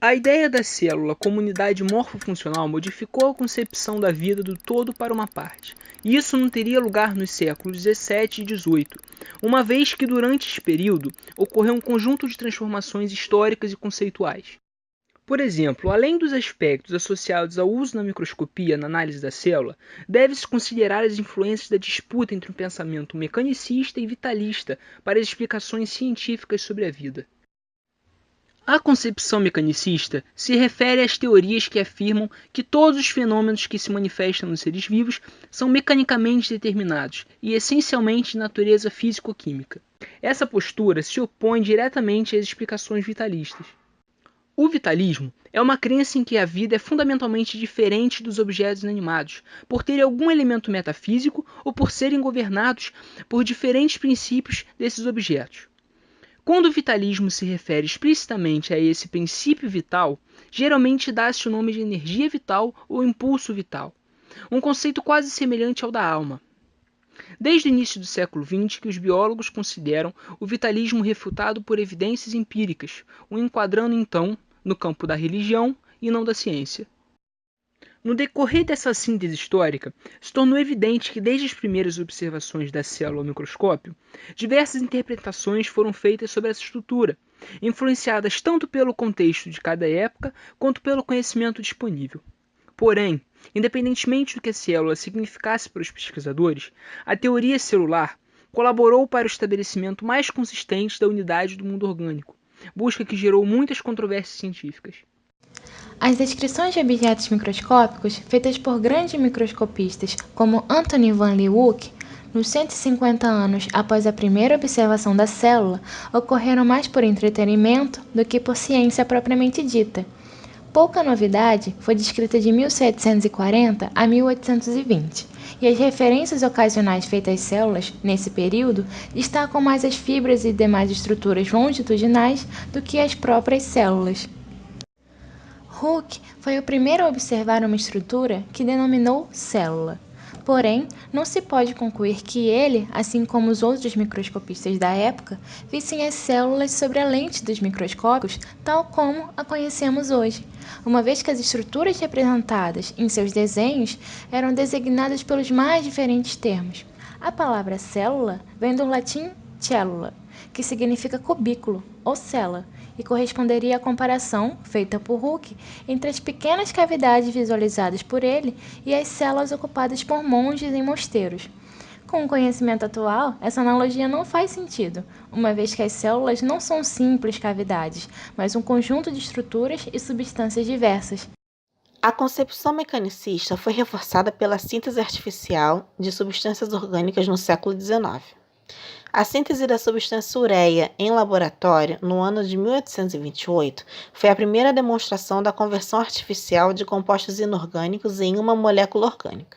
A ideia da célula como unidade morfofuncional modificou a concepção da vida do todo para uma parte. E isso não teria lugar nos séculos XVII e XVIII, uma vez que durante esse período ocorreu um conjunto de transformações históricas e conceituais. Por exemplo, além dos aspectos associados ao uso da microscopia na análise da célula, deve-se considerar as influências da disputa entre o pensamento mecanicista e vitalista para as explicações científicas sobre a vida. A concepção mecanicista se refere às teorias que afirmam que todos os fenômenos que se manifestam nos seres vivos são mecanicamente determinados e essencialmente de natureza físico-química. Essa postura se opõe diretamente às explicações vitalistas. O vitalismo é uma crença em que a vida é fundamentalmente diferente dos objetos inanimados, por ter algum elemento metafísico ou por serem governados por diferentes princípios desses objetos. Quando o vitalismo se refere explicitamente a esse princípio vital, geralmente dá-se o nome de energia vital ou impulso vital, um conceito quase semelhante ao da alma. Desde o início do século XX que os biólogos consideram o vitalismo refutado por evidências empíricas, o enquadrando então no campo da religião e não da ciência. No decorrer dessa síntese histórica, se tornou evidente que desde as primeiras observações da célula ao microscópio, diversas interpretações foram feitas sobre essa estrutura, influenciadas tanto pelo contexto de cada época quanto pelo conhecimento disponível. Porém, independentemente do que a célula significasse para os pesquisadores, a teoria celular colaborou para o estabelecimento mais consistente da unidade do mundo orgânico, busca que gerou muitas controvérsias científicas. As descrições de objetos microscópicos, feitas por grandes microscopistas como Antony van Leeuwenhoek, nos 150 anos após a primeira observação da célula, ocorreram mais por entretenimento do que por ciência propriamente dita. Pouca novidade foi descrita de 1740 a 1820, e as referências ocasionais feitas às células, nesse período, destacam mais as fibras e demais estruturas longitudinais do que as próprias células. Hooke foi o primeiro a observar uma estrutura que denominou célula. Porém, não se pode concluir que ele, assim como os outros microscopistas da época, vissem as células sobre a lente dos microscópios tal como a conhecemos hoje, uma vez que as estruturas representadas em seus desenhos eram designadas pelos mais diferentes termos. A palavra célula vem do latim cellula, que significa cubículo ou cela, e corresponderia à comparação, feita por Hooke, entre as pequenas cavidades visualizadas por ele e as celas ocupadas por monges em mosteiros. Com o conhecimento atual, essa analogia não faz sentido, uma vez que as células não são simples cavidades, mas um conjunto de estruturas e substâncias diversas. A concepção mecanicista foi reforçada pela síntese artificial de substâncias orgânicas no século XIX. A síntese da substância ureia em laboratório, no ano de 1828, foi a primeira demonstração da conversão artificial de compostos inorgânicos em uma molécula orgânica.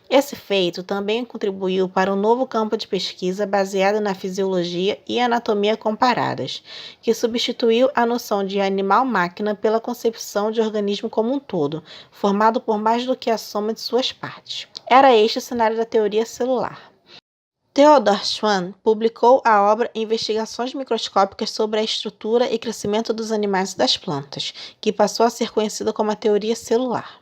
Esse feito também contribuiu para um novo campo de pesquisa baseado na fisiologia e anatomia comparadas, que substituiu a noção de animal-máquina pela concepção de organismo como um todo, formado por mais do que a soma de suas partes. Era este o cenário da teoria celular. Theodor Schwann publicou a obra Investigações Microscópicas sobre a Estrutura e Crescimento dos Animais e das Plantas, que passou a ser conhecida como a teoria celular.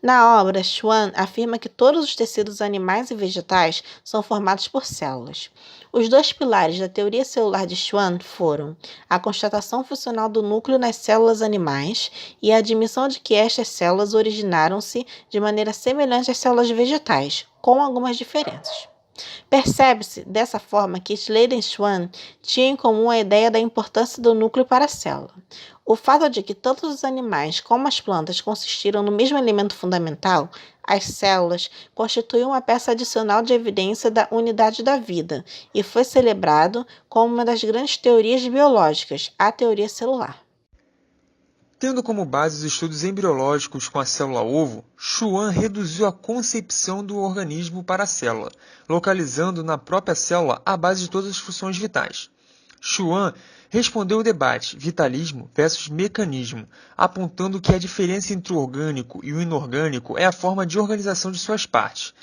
Na obra, Schwann afirma que todos os tecidos animais e vegetais são formados por células. Os dois pilares da teoria celular de Schwann foram a constatação funcional do núcleo nas células animais e a admissão de que estas células originaram-se de maneira semelhante às células vegetais, com algumas diferenças. Percebe-se, dessa forma, que Sladen e Schwann tinham em comum a ideia da importância do núcleo para a célula. O fato de que tanto os animais como as plantas consistiram no mesmo elemento fundamental, as células, constitui uma peça adicional de evidência da unidade da vida e foi celebrado como uma das grandes teorias biológicas, a teoria celular. Tendo como base os estudos embriológicos com a célula-ovo, Schwann reduziu a concepção do organismo para a célula, localizando na própria célula a base de todas as funções vitais. Schwann respondeu ao debate vitalismo versus mecanismo, apontando que a diferença entre o orgânico e o inorgânico é a forma de organização de suas partes,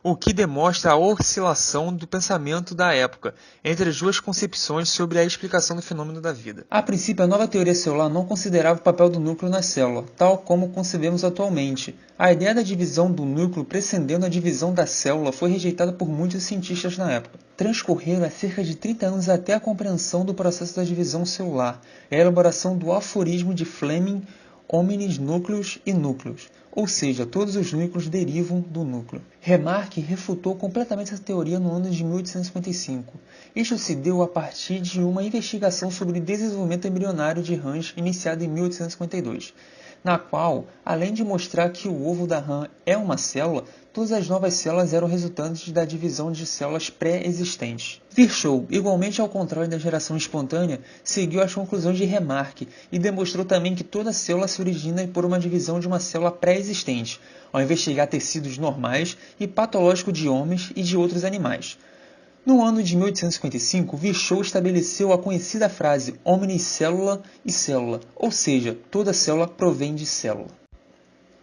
o que demonstra a oscilação do pensamento da época entre as duas concepções sobre a explicação do fenômeno da vida. A princípio, a nova teoria celular não considerava o papel do núcleo na célula, tal como concebemos atualmente. A ideia da divisão do núcleo precedendo a divisão da célula foi rejeitada por muitos cientistas na época. Transcorreram cerca de 30 anos até a compreensão do processo da divisão celular e a elaboração do aforismo de Fleming, hominis núcleos e núcleos, ou seja, todos os núcleos derivam do núcleo. Remarque refutou completamente essa teoria no ano de 1855. Isto se deu a partir de uma investigação sobre o desenvolvimento embrionário de rãs iniciada em 1852, na qual, além de mostrar que o ovo da rã é uma célula, todas as novas células eram resultantes da divisão de células pré-existentes. Virchow, igualmente ao contrário da geração espontânea, seguiu as conclusões de Remarque e demonstrou também que toda célula se origina por uma divisão de uma célula pré-existente, ao investigar tecidos normais e patológicos de homens e de outros animais. No ano de 1855, Virchow estabeleceu a conhecida frase omnis cellula e célula, ou seja, toda célula provém de célula.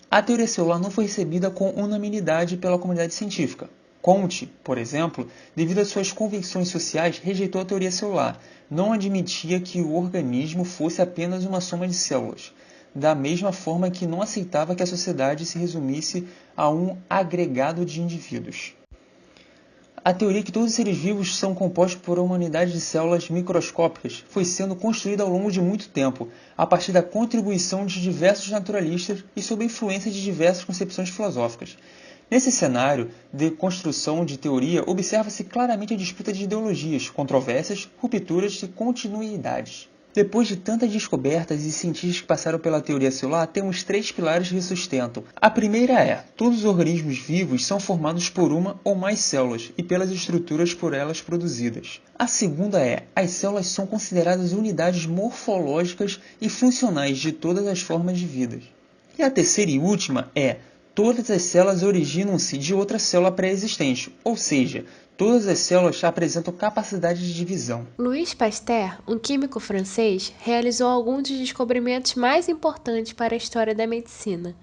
A teoria celular não foi recebida com unanimidade pela comunidade científica. Comte, por exemplo, devido às suas convicções sociais, rejeitou a teoria celular. Não admitia que o organismo fosse apenas uma soma de células, da mesma forma que não aceitava que a sociedade se resumisse a um agregado de indivíduos. A teoria que todos os seres vivos são compostos por uma unidade de células microscópicas foi sendo construída ao longo de muito tempo, a partir da contribuição de diversos naturalistas e sob a influência de diversas concepções filosóficas. Nesse cenário de construção de teoria, observa-se claramente a disputa de ideologias, controvérsias, rupturas e continuidades. Depois de tantas descobertas e cientistas que passaram pela teoria celular, temos 3 pilares que sustentam. A primeira é: todos os organismos vivos são formados por uma ou mais células e pelas estruturas por elas produzidas. A segunda é: as células são consideradas unidades morfológicas e funcionais de todas as formas de vida. E a terceira e última é: todas as células originam-se de outra célula pré-existente, ou seja, todas as células apresentam capacidade de divisão. Louis Pasteur, um químico francês, realizou alguns dos descobrimentos mais importantes para a história da medicina.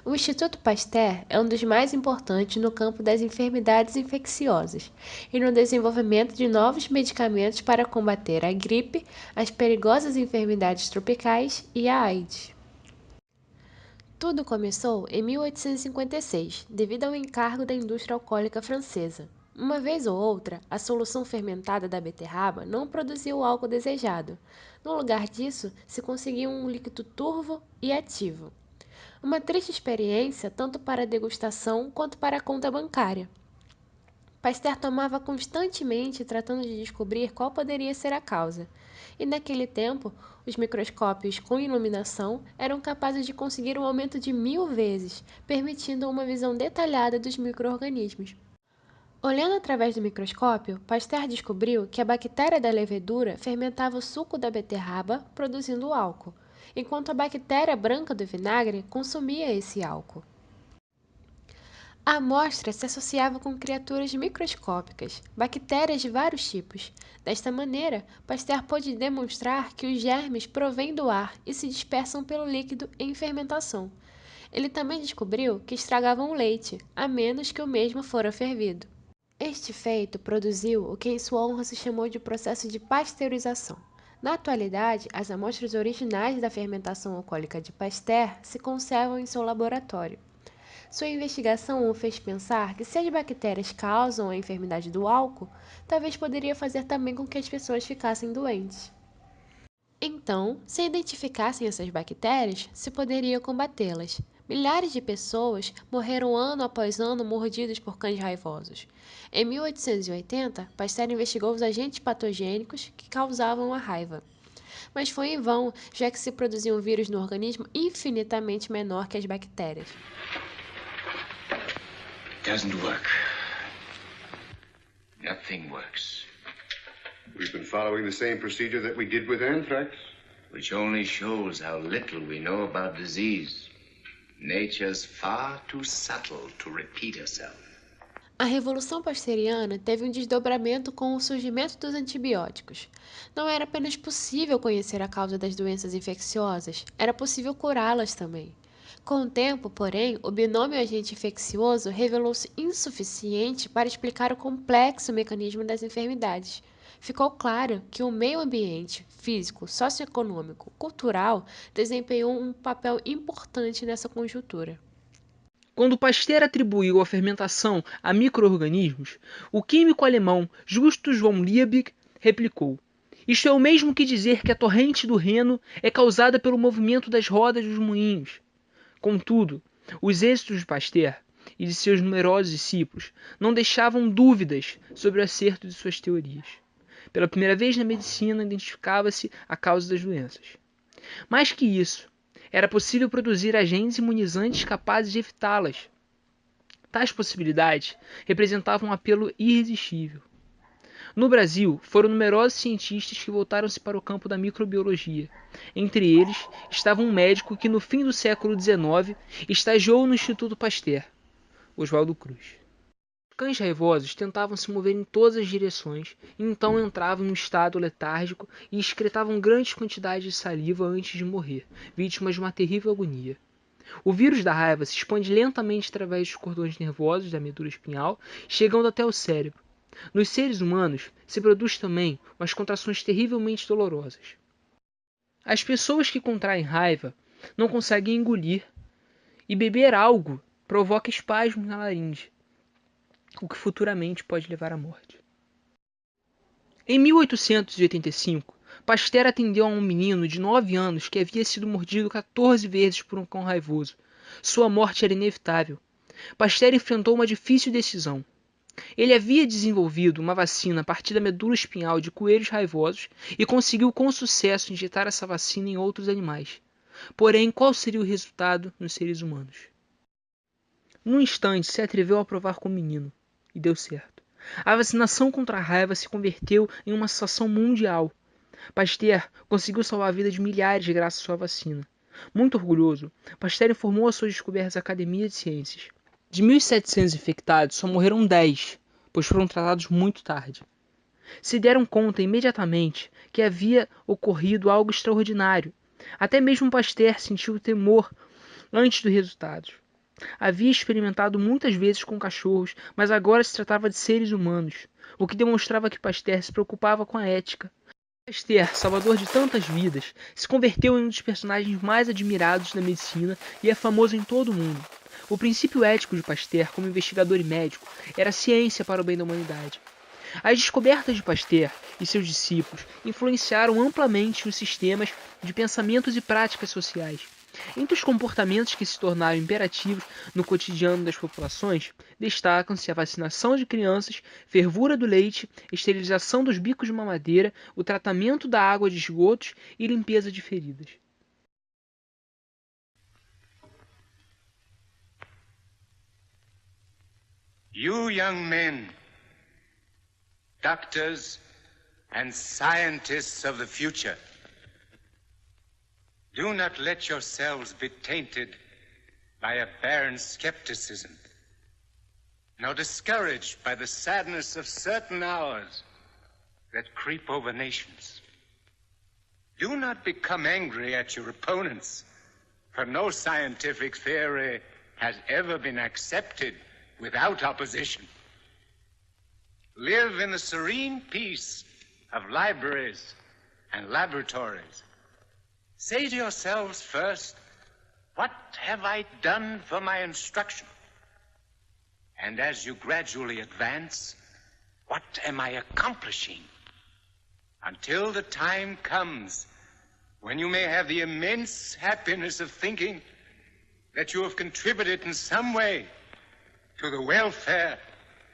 O Instituto Pasteur é um dos mais importantes no campo das enfermidades infecciosas e no desenvolvimento de novos medicamentos para combater a gripe, as perigosas enfermidades tropicais e a AIDS. Tudo começou em 1856, devido ao encargo da indústria alcoólica francesa. Uma vez ou outra, a solução fermentada da beterraba não produzia o álcool desejado. No lugar disso, se conseguia um líquido turvo e ativo. Uma triste experiência tanto para a degustação quanto para a conta bancária. Pasteur tomava constantemente tratando de descobrir qual poderia ser a causa. E naquele tempo, os microscópios com iluminação eram capazes de conseguir um aumento de 1000 vezes, permitindo uma visão detalhada dos micro-organismos. Olhando através do microscópio, Pasteur descobriu que a bactéria da levedura fermentava o suco da beterraba, produzindo álcool, enquanto a bactéria branca do vinagre consumia esse álcool. A amostra se associava com criaturas microscópicas, bactérias de vários tipos. Desta maneira, Pasteur pôde demonstrar que os germes provêm do ar e se dispersam pelo líquido em fermentação. Ele também descobriu que estragavam o leite, a menos que o mesmo fora fervido. Este feito produziu o que em sua honra se chamou de processo de pasteurização. Na atualidade, as amostras originais da fermentação alcoólica de Pasteur se conservam em seu laboratório. Sua investigação o fez pensar que se as bactérias causam a enfermidade do álcool, talvez poderia fazer também com que as pessoas ficassem doentes. Então, se identificassem essas bactérias, se poderia combatê-las. Milhares de pessoas morreram ano após ano mordidas por cães raivosos. Em 1880, Pasteur investigou os agentes patogênicos que causavam a raiva. Mas foi em vão, já que se produzia um vírus no organismo infinitamente menor que as bactérias. Doesn't work. Nothing works. We've been following the same procedure that we did with anthrax. which only shows how little we know about disease. Nature's far too subtle to repeat herself. A Revolução Pasteuriana teve um desdobramento com o surgimento dos antibióticos. Não era apenas possível conhecer a causa das doenças infecciosas, era possível curá-las também. Com o tempo, porém, o binômio agente infeccioso revelou-se insuficiente para explicar o complexo mecanismo das enfermidades. Ficou claro que o meio ambiente, físico, socioeconômico, cultural, desempenhou um papel importante nessa conjuntura. Quando Pasteur atribuiu a fermentação a micro-organismos, o químico alemão Justus von Liebig replicou: "Isto é o mesmo que dizer que a torrente do Reno é causada pelo movimento das rodas dos moinhos." Contudo, os êxitos de Pasteur e de seus numerosos discípulos não deixavam dúvidas sobre o acerto de suas teorias. Pela primeira vez na medicina, identificava-se a causa das doenças. Mais que isso, era possível produzir agentes imunizantes capazes de evitá-las. Tais possibilidades representavam um apelo irresistível. No Brasil, foram numerosos cientistas que voltaram-se para o campo da microbiologia. Entre eles, estava um médico que no fim do século XIX estagiou no Instituto Pasteur, Oswaldo Cruz. Cães raivosos tentavam se mover em todas as direções e então entravam em um estado letárgico e excretavam grandes quantidades de saliva antes de morrer, vítimas de uma terrível agonia. O vírus da raiva se expande lentamente através dos cordões nervosos da medula espinhal, chegando até o cérebro. Nos seres humanos se produz também umas contrações terrivelmente dolorosas. As pessoas que contraem raiva não conseguem engolir e beber algo provoca espasmos na laringe, o que futuramente pode levar à morte. Em 1885, Pasteur atendeu a um menino de 9 anos que havia sido mordido 14 vezes por um cão raivoso. Sua morte era inevitável. Pasteur enfrentou uma difícil decisão. Ele havia desenvolvido uma vacina a partir da medula espinhal de coelhos raivosos e conseguiu com sucesso injetar essa vacina em outros animais. Porém, qual seria o resultado nos seres humanos? Num instante, se atreveu a provar com o menino. E deu certo. A vacinação contra a raiva se converteu em uma situação mundial. Pasteur conseguiu salvar a vida de milhares graças à sua vacina. Muito orgulhoso, Pasteur informou as suas descobertas à Academia de Ciências. De 1.700 infectados, só morreram 10, pois foram tratados muito tarde. Se deram conta imediatamente que havia ocorrido algo extraordinário. Até mesmo Pasteur sentiu temor antes dos resultados. Havia experimentado muitas vezes com cachorros, mas agora se tratava de seres humanos, o que demonstrava que Pasteur se preocupava com a ética. Pasteur, salvador de tantas vidas, se converteu em um dos personagens mais admirados da medicina e é famoso em todo o mundo. O princípio ético de Pasteur, como investigador e médico, era a ciência para o bem da humanidade. As descobertas de Pasteur e seus discípulos influenciaram amplamente os sistemas de pensamentos e práticas sociais. Entre os comportamentos que se tornaram imperativos no cotidiano das populações, destacam-se a vacinação de crianças, fervura do leite, esterilização dos bicos de mamadeira, o tratamento da água de esgotos e limpeza de feridas. You young men, doctors and scientists of the future, do not let yourselves be tainted by a barren skepticism, nor discouraged by the sadness of certain hours that creep over nations. Do not become angry at your opponents, for no scientific theory has ever been accepted without opposition. Live in the serene peace of libraries and laboratories. Say to yourselves first, what have I done for my instruction? And as you gradually advance, what am I accomplishing? Until the time comes when you may have the immense happiness of thinking that you have contributed in some way to the welfare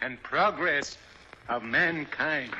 and progress of mankind.